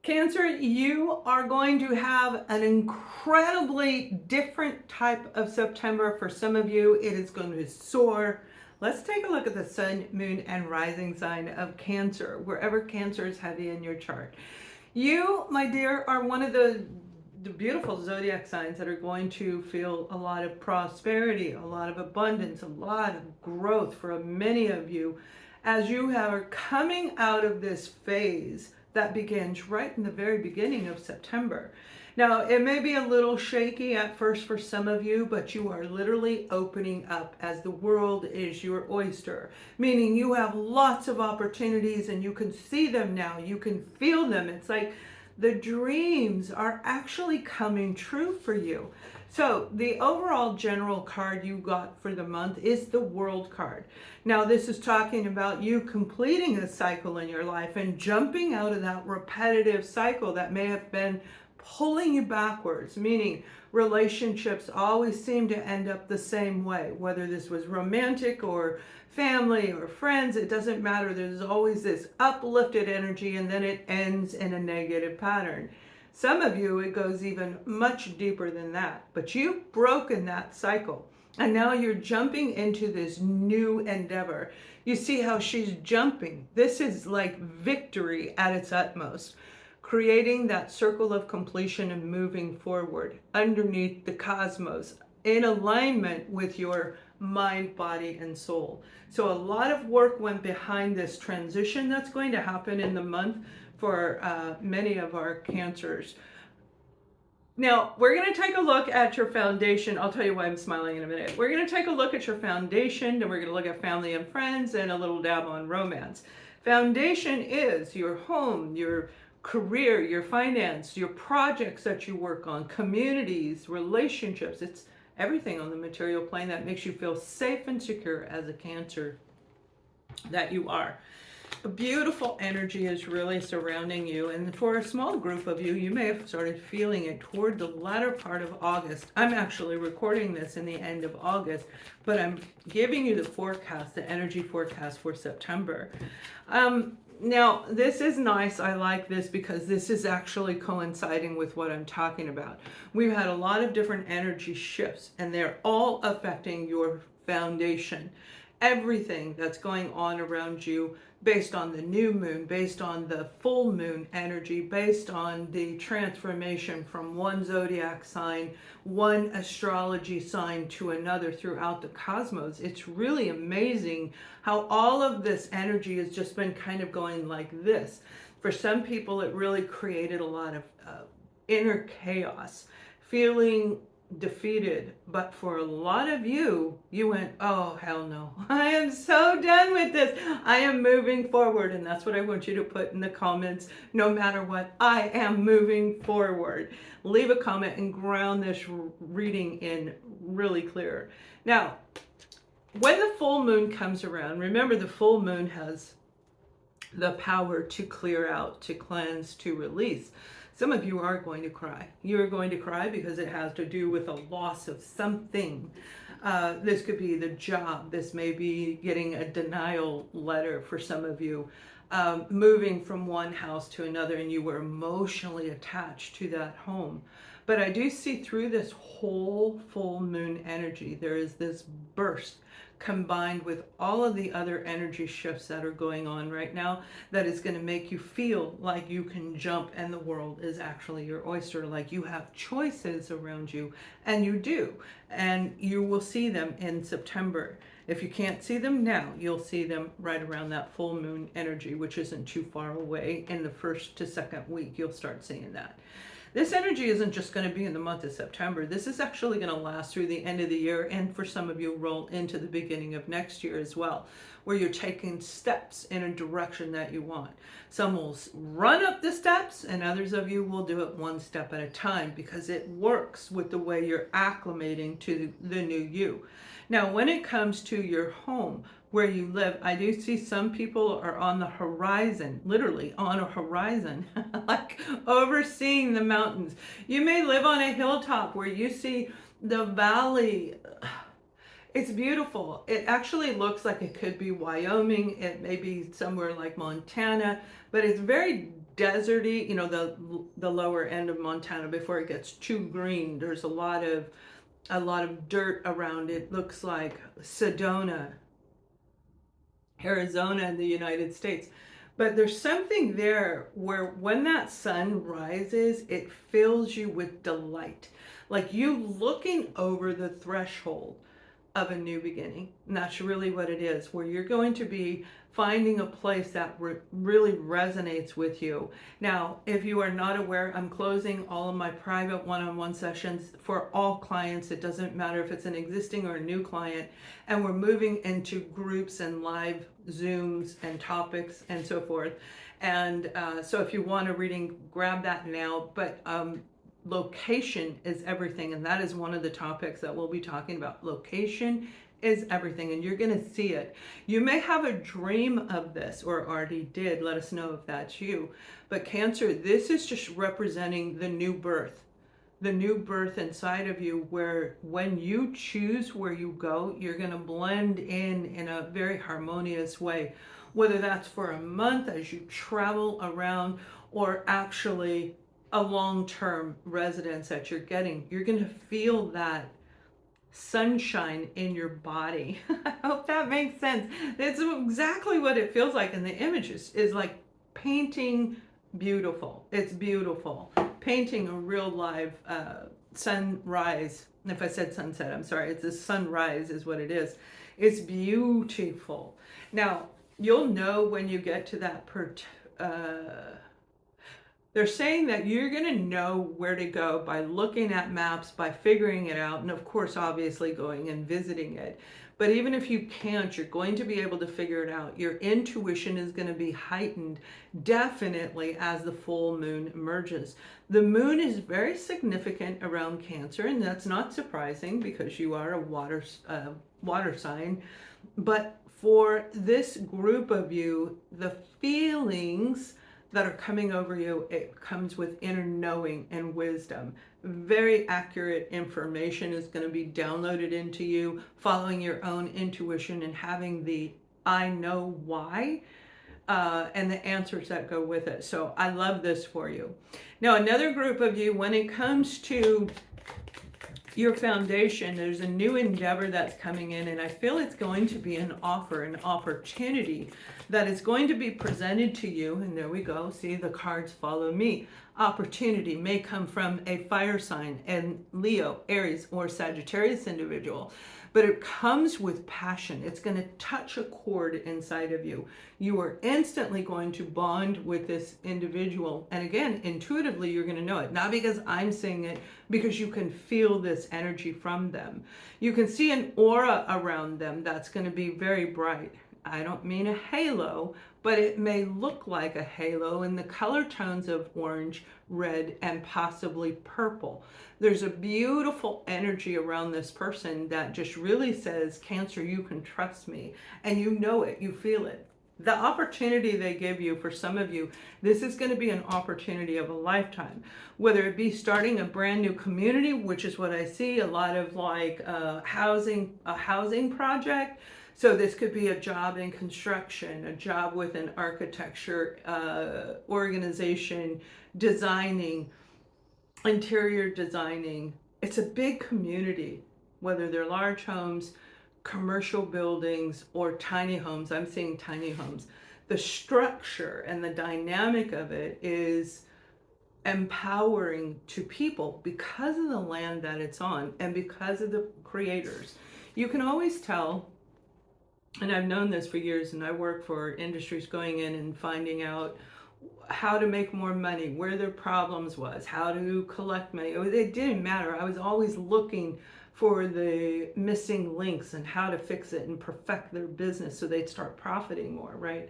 Cancer, you are going to have an incredibly different type of September. For some of you, it is going to soar. Let's take a look at the sun, moon, and rising sign of Cancer, wherever Cancer is heavy in your chart. You, my dear, are one of the beautiful zodiac signs that are going to feel a lot of prosperity, a lot of abundance, a lot of growth for many of you as you are coming out of this phase that begins right in the very beginning of September. Now, it may be a little shaky at first for some of you, but you are literally opening up as the world is your oyster, meaning you have lots of opportunities and you can see them now, you can feel them. It's like the dreams are actually coming true for you. So the overall general card you got for the month is the World card. Now this is talking about you completing a cycle in your life and jumping out of that repetitive cycle that may have been pulling you backwards, meaning relationships always seem to end up the same way, whether this was romantic or family or friends, it doesn't matter. There's always this uplifted energy and then it ends in a negative pattern. Some of you, it goes even much deeper than that, but you've broken that cycle and now you're jumping into this new endeavor. You see how she's jumping. This is like victory at its utmost, creating that circle of completion and moving forward underneath the cosmos in alignment with your mind, body, and soul. So a lot of work went behind this transition that's going to happen in the month for many of our Cancers. Now, we're going to take a look at your foundation. I'll tell you why I'm smiling in a minute. We're going to take a look at your foundation, and we're going to look at family and friends, and a little dab on romance. Foundation is your home, your career, your finance, your projects that you work on, communities, relationships. It's everything on the material plane that makes you feel safe and secure as a Cancer that you are. A beautiful energy is really surrounding you, and for a small group of you, you may have started feeling it toward the latter part of August. I'm actually recording this in the end of August, but I'm giving you the forecast, the energy forecast for September. Now, this is nice. I like this because this is actually coinciding with what I'm talking about. We've had a lot of different energy shifts, and they're all affecting your foundation. Everything that's going on around you based on the new moon, based on the full moon energy, based on the transformation from one zodiac sign, one astrology sign to another throughout the cosmos. It's really amazing how all of this energy has just been kind of going like this. For some people, it really created a lot of inner chaos, feeling defeated, but for a lot of you, you went, oh hell no, I am so done with this, I am moving forward. And that's what I want you to put in the comments. No matter what, I am moving forward. Leave a comment and ground this reading in really clear. Now, when the full moon comes around, remember the full moon has the power to clear out, to cleanse, to release. Some of you are going to cry. You are going to cry because it has to do with a loss of something. This could be the job. This may be getting a denial letter for some of you. Moving from one house to another, and you were emotionally attached to that home. But I do see through this whole full moon energy, there is this burst combined with all of the other energy shifts that are going on right now that is going to make you feel like you can jump and the world is actually your oyster, like you have choices around you, and you do, and you will see them in September. If you can't see them now, you'll see them right around that full moon energy, which isn't too far away. In the first to second week, you'll start seeing that. This energy isn't just going to be in the month of September. This is actually going to last through the end of the year, and for some of you, roll into the beginning of next year as well, where you're taking steps in a direction that you want. Some will run up the steps, and others of you will do it one step at a time because it works with the way you're acclimating to the new you. Now, when it comes to your home, where you live, I do see some people are on the horizon, literally on a horizon, like overseeing the mountains. You may live on a hilltop where you see the valley. It's beautiful. It actually looks like it could be Wyoming. It may be somewhere like Montana, but it's very deserty, the lower end of Montana before it gets too green. There's a lot of dirt around it. Looks like Sedona, Arizona in the United States. But there's something there where when that sun rises, it fills you with delight. Like you looking over the threshold of a new beginning. And that's really what it is, where you're going to be finding a place that really resonates with you. Now, if you are not aware, I'm closing all of my private one-on-one sessions for all clients. It doesn't matter if it's an existing or a new client. And we're moving into groups and live Zooms and topics and so forth. And so if you want a reading, grab that now. But location is everything, and that is one of the topics that we'll be talking about. Location is everything, and you're going to see it. You may have a dream of this or already did. Let us know if that's you. But Cancer, this is just representing the new birth inside of you, where when you choose where you go, you're going to blend in a very harmonious way, whether that's for a month as you travel around or actually a long-term residence that you're getting. You're going to feel that sunshine in your body. I hope that makes sense. That's exactly what it feels like. And the image is like painting beautiful. It's beautiful. Painting a real live sunrise. If I said sunset, I'm sorry. It's a sunrise is what it is. It's beautiful. Now, you'll know when you get to that they're saying that you're going to know where to go by looking at maps, by figuring it out, and of course, obviously going and visiting it. But even if you can't, you're going to be able to figure it out. Your intuition is going to be heightened, definitely, as the full moon emerges. The moon is very significant around Cancer, and that's not surprising because you are a water sign. But for this group of you, the feelings that are coming over you, it comes with inner knowing and wisdom. Very accurate information is going to be downloaded into you, following your own intuition and having the I know why and the answers that go with it. So I love this for you. Now, another group of you, when it comes to your foundation, there's a new endeavor that's coming in, and I feel it's going to be an offer, an opportunity that is going to be presented to you. And there we go. See, the cards follow me. Opportunity may come from a fire sign, and Leo, Aries, or Sagittarius individual, but it comes with passion. It's going to touch a chord inside of you. You are instantly going to bond with this individual. And again, intuitively, you're going to know it. Not because I'm saying it, because you can feel this energy from them. You can see an aura around them that's going to be very bright. I don't mean a halo, but it may look like a halo in the color tones of orange, red, and possibly purple. There's a beautiful energy around this person that just really says, Cancer, you can trust me. And you know it, you feel it. The opportunity they give you, for some of you, this is going to be an opportunity of a lifetime. Whether it be starting a brand new community, which is what I see, a lot of like a housing project. So this could be a job in construction, a job with an architecture organization, designing, interior designing. It's a big community, whether they're large homes, commercial buildings, or tiny homes. I'm seeing tiny homes. The structure and the dynamic of it is empowering to people because of the land that it's on and because of the creators. You can always tell, and I've known this for years, and I work for industries going in and finding out how to make more money, where their problems was, how to collect money. It didn't matter. I was always looking for the missing links and how to fix it and perfect their business so they'd start profiting more, right?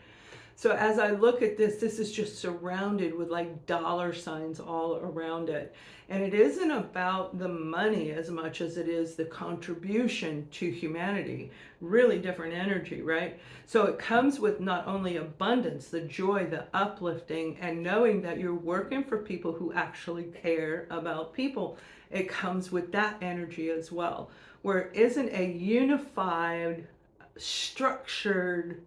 So as I look at this, this is just surrounded with like dollar signs all around it. And it isn't about the money as much as it is the contribution to humanity. Really different energy, right? So it comes with not only abundance, the joy, the uplifting, and knowing that you're working for people who actually care about people. It comes with that energy as well, where it isn't a unified, structured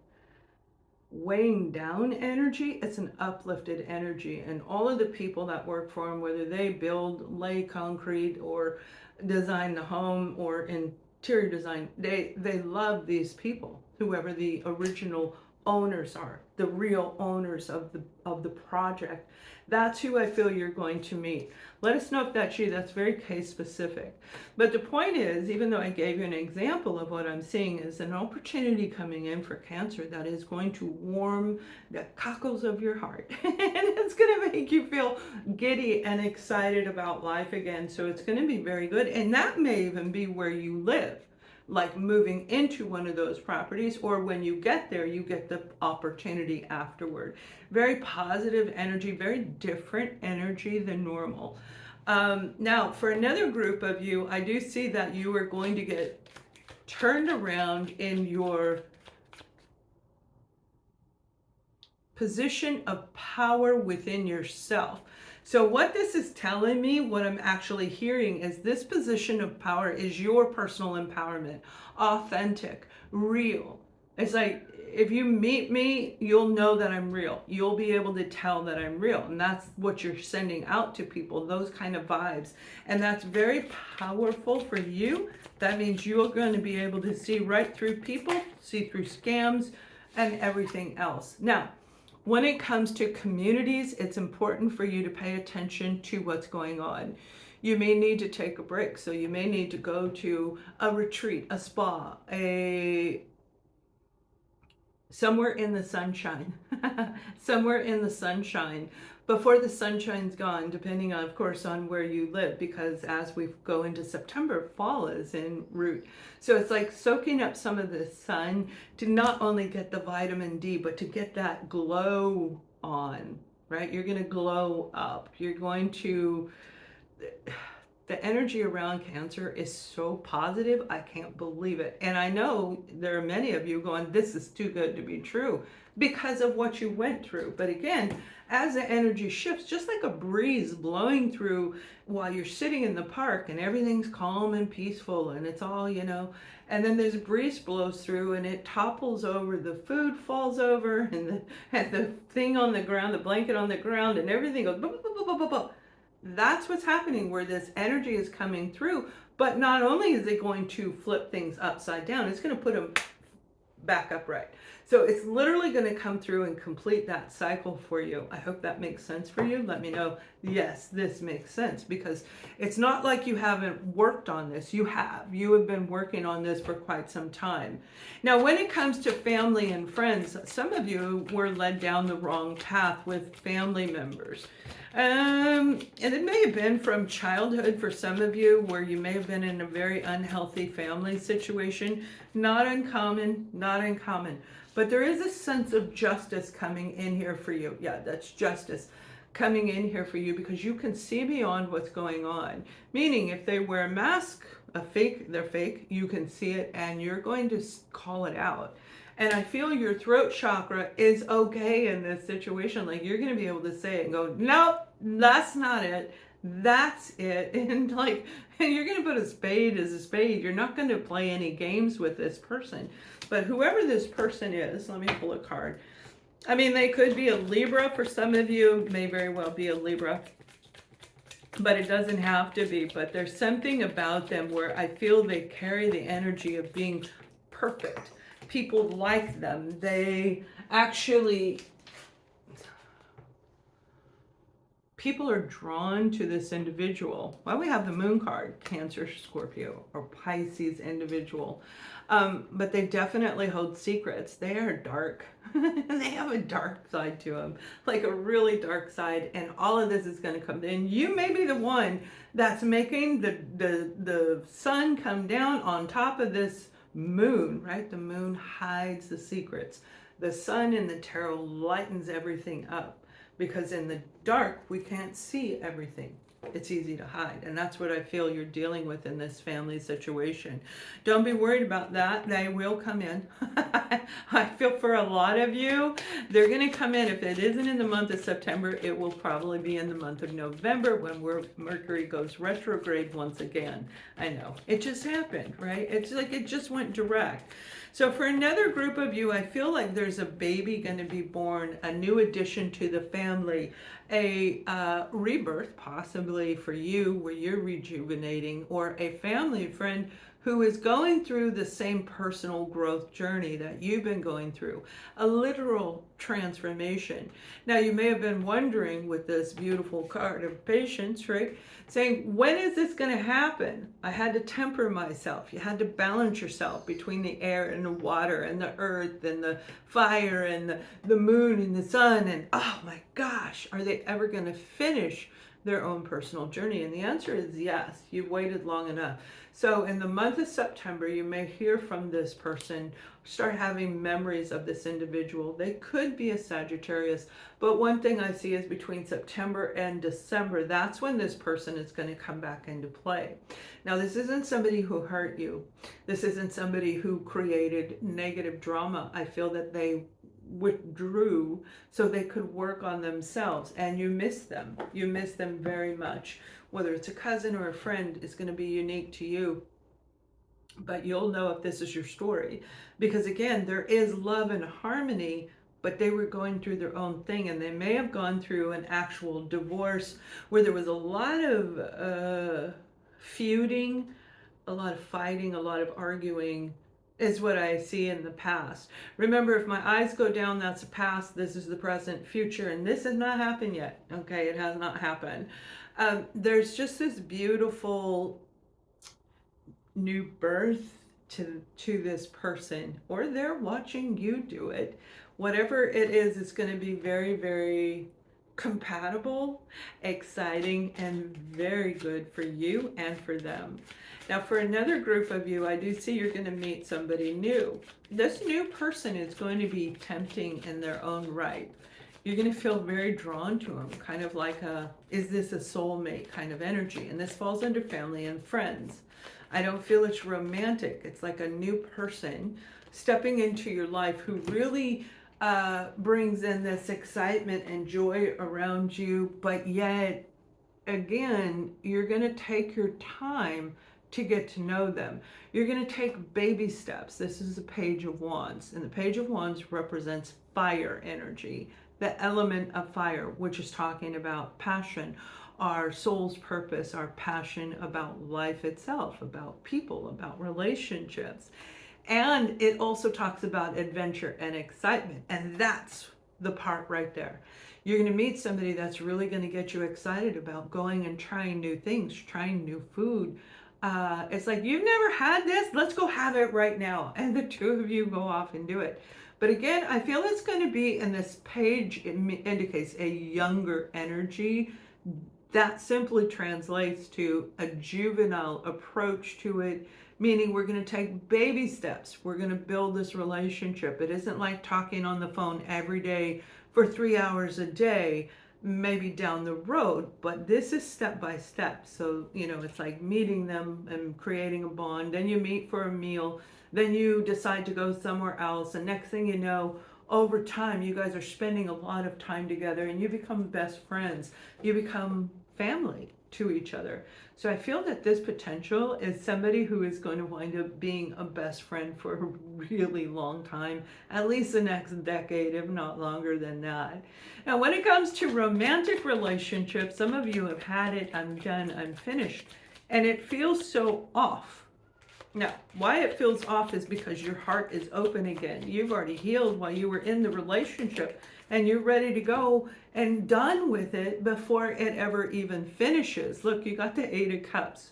weighing down energy, it's an uplifted energy. And all of the people that work for them, whether they build, lay concrete, or design the home, or interior design, they love these people, whoever the original owners are, the real owners of the project. That's who I feel you're going to meet. Let us know if that's you. That's very case specific. But the point is, even though I gave you an example of what I'm seeing, is an opportunity coming in for Cancer that is going to warm the cockles of your heart. And it's going to make you feel giddy and excited about life again. So it's going to be very good. And that may even be where you live, like moving into one of those properties, or when you get there, you get the opportunity afterward. Very positive energy, very different energy than normal. Now, for another group of you, I do see that you are going to get turned around in your position of power within yourself. So what this is telling me, what I'm actually hearing, is this position of power is your personal empowerment, authentic, real. It's like, if you meet me, you'll know that I'm real. You'll be able to tell that I'm real. And that's what you're sending out to people, those kind of vibes. And that's very powerful for you. That means you're going to be able to see right through people, see through scams and everything else. Now, when it comes to communities, it's important for you to pay attention to what's going on. You may need to take a break. So you may need to go to a retreat, a spa, somewhere in the sunshine, somewhere in the sunshine before the sunshine's gone, depending on, of course, on where you live, because as we go into September, fall is en route. So it's like soaking up some of the sun to not only get the vitamin D, but to get that glow on, right? You're going to glow up. You're going to, the energy around Cancer is so positive, I can't believe it. And I know there are many of you going, this is too good to be true, because of what you went through. But again, as the energy shifts, just like a breeze blowing through while you're sitting in the park and everything's calm and peaceful and it's all, you know, and then there's a breeze blows through and it topples over, the food falls over, and the thing on the ground, the blanket on the ground, and everything goes, boop, boop, boop, boop, boop, boop. That's what's happening, where this energy is coming through. But not only is it going to flip things upside down, it's going to put them back upright. So it's literally going to come through and complete that cycle for you. I hope that makes sense for you. Let me know, yes, this makes sense, because it's not like you haven't worked on this. You have. You have been working on this for quite some time. Now, when it comes to family and friends, some of you were led down the wrong path with family members. And it may have been from childhood for some of you, where you may have been in a very unhealthy family situation. Not uncommon, not uncommon. But there is a sense of justice coming in here for you. Yeah, that's justice coming in here for you, because you can see beyond what's going on. Meaning, if they wear a mask, they're fake, you can see it and you're going to call it out. And I feel your throat chakra is okay in this situation. Like, you're going to be able to say it and go, nope, that's not it. That's it. And like, and you're going to put a spade as a spade. You're not going to play any games with this person. But whoever this person is, let me pull a card. I mean, they could be a Libra for some of you, may very well be a Libra, but it doesn't have to be. But there's something about them where I feel they carry the energy of being perfect. People like them. They actually, people are drawn to this individual. Well, we have the Moon card, Cancer, Scorpio, or Pisces individual. But they definitely hold secrets. They are dark. They have a dark side to them, like a really dark side. And all of this is going to come in. You may be the one that's making the sun come down on top of this moon, right? The moon hides the secrets. The sun in the tarot lightens everything up, because in the dark we can't see everything. it's easy to hide. And that's what I feel you're dealing with in this family situation. Don't be worried about that. They will come in. I feel for a lot of you, they're going to come in. If it isn't in the month of September, it will probably be in the month of November when Mercury goes retrograde once again. I know. It just happened, right? It's like it just went direct. So for another group of you, I feel like there's a baby going to be born, a new addition to the family, a rebirth possibly for you where you're rejuvenating, or a family friend who is going through the same personal growth journey that you've been going through, a literal transformation. Now, you may have been wondering with this beautiful card of patience, right? Saying, when is this going to happen? I had to temper myself. You had to balance yourself between the air and the water and the earth and the fire and the moon and the sun. And oh my gosh, are they ever going to finish their own personal journey? And the answer is yes. You've waited long enough. So in the month of September, you may hear from this person, start having memories of this individual. They could be a Sagittarius, but one thing I see is between September and December, that's when this person is going to come back into play. Now, this isn't somebody who hurt you. This isn't somebody who created negative drama. I feel that they withdrew so they could work on themselves, and you miss them. You miss them very much. Whether it's a cousin or a friend, is going to be unique to you, but you'll know if this is your story, because again, there is love and harmony, but they were going through their own thing, and they may have gone through an actual divorce where there was a lot of feuding, a lot of fighting, a lot of arguing, is what I see in the past. Remember, if my eyes go down, that's the past, this is the present, future, and this has not happened yet. Okay, it has not happened. There's just this beautiful new birth to this person, or they're watching you do it. Whatever it is, it's going to be very, very compatible, exciting, and very good for you and for them. Now, for another group of you, I do see you're going to meet somebody new. This new person is going to be tempting in their own right. You're going to feel very drawn to them, kind of like is this a soulmate kind of energy? And this falls under family and friends. I don't feel it's romantic. It's like a new person stepping into your life who really brings in this excitement and joy around you, but yet, again, you're going to take your time to get to know them. You're going to take baby steps. This is the Page of Wands, and the Page of Wands represents fire energy, the element of fire, which is talking about passion, our soul's purpose, our passion about life itself, about people, about relationships. And it also talks about adventure and excitement. And that's the part right there. You're going to meet somebody that's really going to get you excited about going and trying new things, trying new food. It's like, you've never had this, let's go have it right now. And the two of you go off and do it. But again, I feel it's going to be, in this page, it indicates a younger energy. That simply translates to a juvenile approach to it, meaning we're going to take baby steps. We're going to build this relationship. It isn't like talking on the phone every day for 3 hours a day, maybe down the road, but this is step by step. So, it's like meeting them and creating a bond. Then you meet for a meal. Then you decide to go somewhere else. And next thing you know, over time, you guys are spending a lot of time together and you become best friends. You become family to each other. So I feel that this potential is somebody who is going to wind up being a best friend for a really long time, at least the next decade, if not longer than that. Now, when it comes to romantic relationships, some of you have had it undone, unfinished, and it feels so off. Now, why it feels off is because your heart is open again. You've already healed while you were in the relationship, and you're ready to go and done with it before it ever even finishes. Look, you got the 8 of Cups.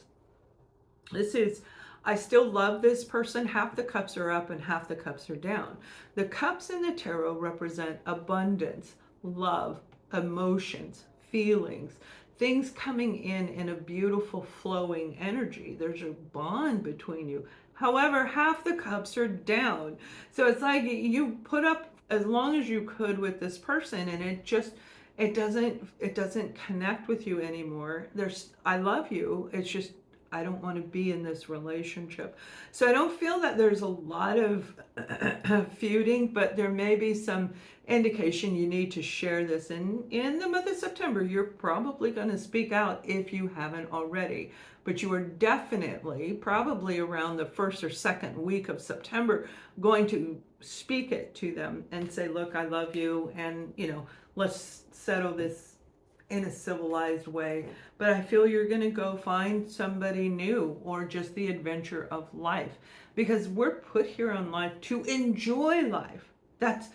This is, I still love this person. Half the cups are up and half the cups are down. The cups in the tarot represent abundance, love, emotions, feelings, things coming in a beautiful flowing energy. There's a bond between you. However, half the cups are down. So it's like you put up as long as you could with this person, and it doesn't connect with you anymore. I love you. It's just I don't want to be in this relationship. So I don't feel that there's a lot of feuding, but there may be some indication you need to share this. In the month of September, you're probably going to speak out if you haven't already. But you are definitely, probably around the first or second week of September, going to speak it to them and say, look, I love you, and let's settle this in a civilized way. But I feel you're going to go find somebody new, or just the adventure of life, because we're put here on life to enjoy life. That's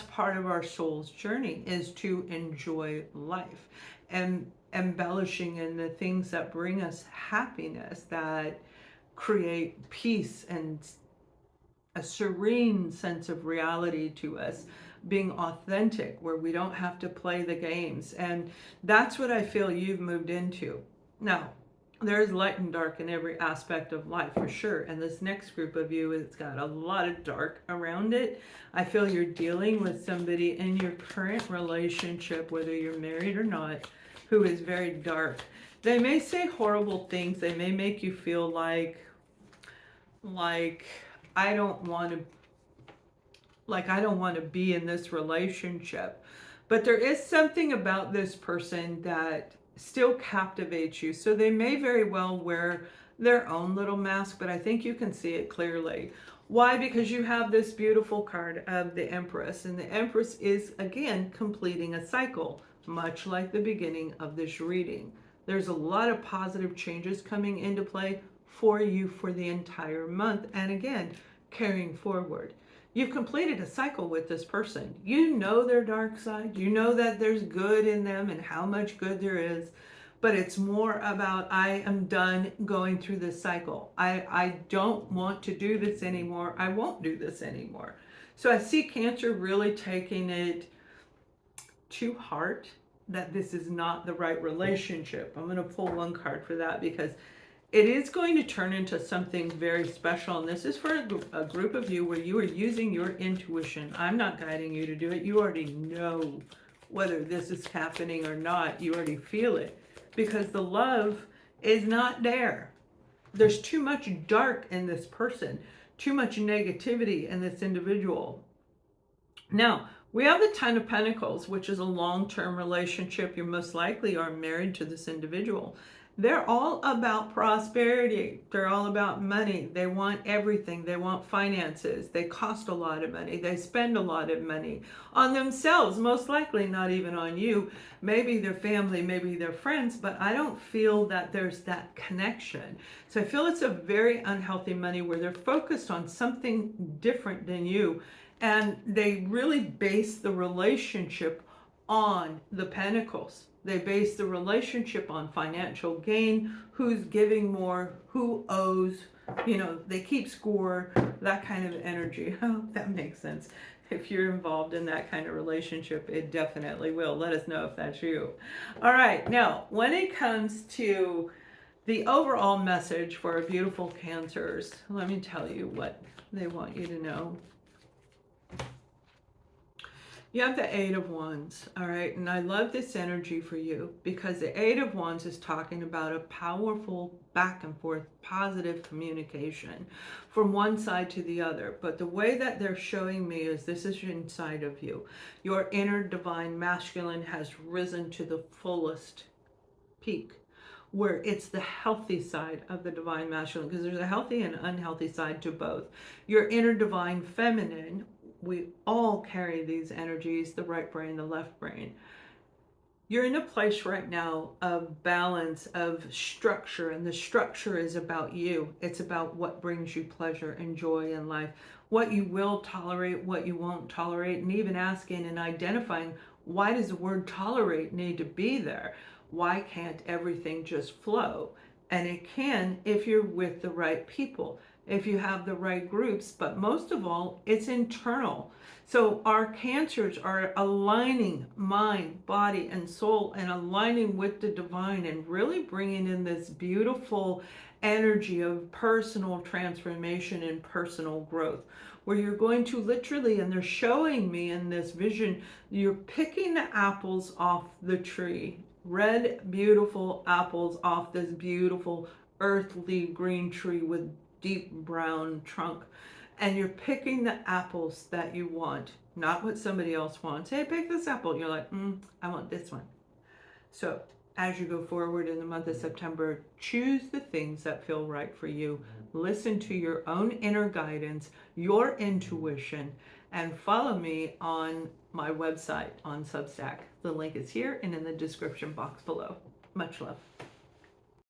part of our soul's journey, is to enjoy life and embellishing in the things that bring us happiness, that create peace and a serene sense of reality to us, being authentic, where we don't have to play the games. And that's what I feel you've moved into. Now, there's light and dark in every aspect of life, for sure. And this next group of you, it's got a lot of dark around it. I feel you're dealing with somebody in your current relationship, whether you're married or not, who is very dark. They may say horrible things. They may make you feel like I don't want to be in this relationship. But there is something about this person that still captivates you. So they may very well wear their own little mask, but I think you can see it clearly. Why? Because you have this beautiful card of the Empress, and the Empress is, again, completing a cycle, much like the beginning of this reading. There's a lot of positive changes coming into play for you for the entire month, and again, carrying forward. You've completed a cycle with this person. You know their dark side. You know that there's good in them and how much good there is. But it's more about, I am done going through this cycle. I don't want to do this anymore. I won't do this anymore. So I see Cancer really taking it to heart that this is not the right relationship. I'm going to pull one card for that, because it is going to turn into something very special. And this is for a group of you where you are using your intuition. I'm not guiding you to do it. You already know whether this is happening or not. You already feel it, because the love is not there. There's too much dark in this person, too much negativity in this individual. Now, we have the Ten of Pentacles, which is a long-term relationship. You most likely are married to this individual. They're all about prosperity. They're all about money. They want everything. They want finances. They cost a lot of money. They spend a lot of money on themselves, most likely not even on you. Maybe their family, maybe their friends, but I don't feel that there's that connection. So I feel it's a very unhealthy money where they're focused on something different than you. And they really base the relationship on the Pentacles. They base the relationship on financial gain, who's giving more, who owes, they keep score, that kind of energy. I hope that makes sense. If you're involved in that kind of relationship, it definitely will. Let us know if that's you. All right, now, when it comes to the overall message for our beautiful Cancers, let me tell you what they want you to know. You have the Eight of Wands, all right? And I love this energy for you, because the Eight of Wands is talking about a powerful back and forth positive communication from one side to the other. But the way that they're showing me is this is inside of you. Your inner divine masculine has risen to the fullest peak, where it's the healthy side of the divine masculine, because there's a healthy and unhealthy side to both. Your inner divine feminine, we all carry these energies, the right brain, the left brain. You're in a place right now of balance, of structure, and the structure is about you. It's about what brings you pleasure and joy in life, what you will tolerate, what you won't tolerate, and even asking and identifying, why does the word tolerate need to be there? Why can't everything just flow? And it can if you're with the right people, if you have the right groups, but most of all, it's internal. So our Cancers are aligning mind, body, and soul, and aligning with the divine, and really bringing in this beautiful energy of personal transformation and personal growth, where you're going to literally, and they're showing me in this vision, you're picking the apples off the tree. Red, beautiful apples off this beautiful earthly green tree with deep brown trunk. And you're picking the apples that you want, not what somebody else wants. Hey, pick this apple. You're like, I want this one. So as you go forward in the month of September, choose the things that feel right for you. Listen to your own inner guidance, your intuition, and follow me on my website on Substack. The link is here and in the description box below. Much love.